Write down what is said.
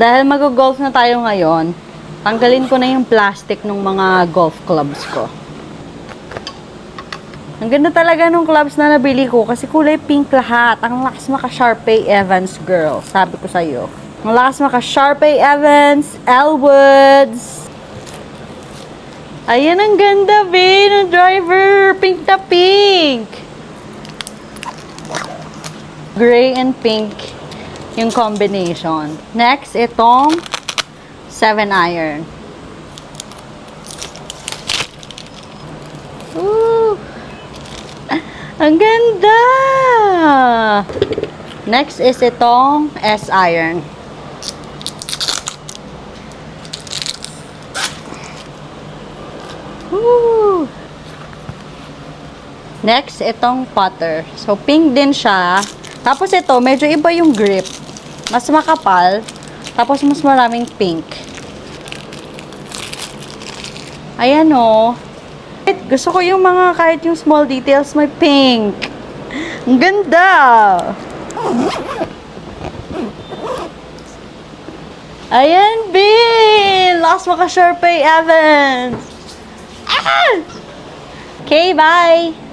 Dahil mag-golf na tayo ngayon, tanggalin ko na yung plastic ng mga golf clubs ko. Ang ganda talaga ng clubs na nabili ko kasi kulay pink lahat. Ang lakas maka-Sharpay Evans, girl. Sabi ko sa'yo. Ang lakas maka-Sharpay Evans, Elwoods. Ayan, ang ganda, be, ng driver. Pink na pink. Gray and pink yung combination. Next, itong 7-iron. Ooh! Ang ganda! Next is itong S-iron. Woo! Next, itong putter. So, pink din siya. Tapos ito, medyo iba yung grip. Mas makapal. Tapos mas maraming pink. Ayan o. Gusto ko yung mga kahit yung small details may pink. Ang ganda! Ayan, Bill! Lakas maka-Sharpay Evans! Ah! Okay, bye!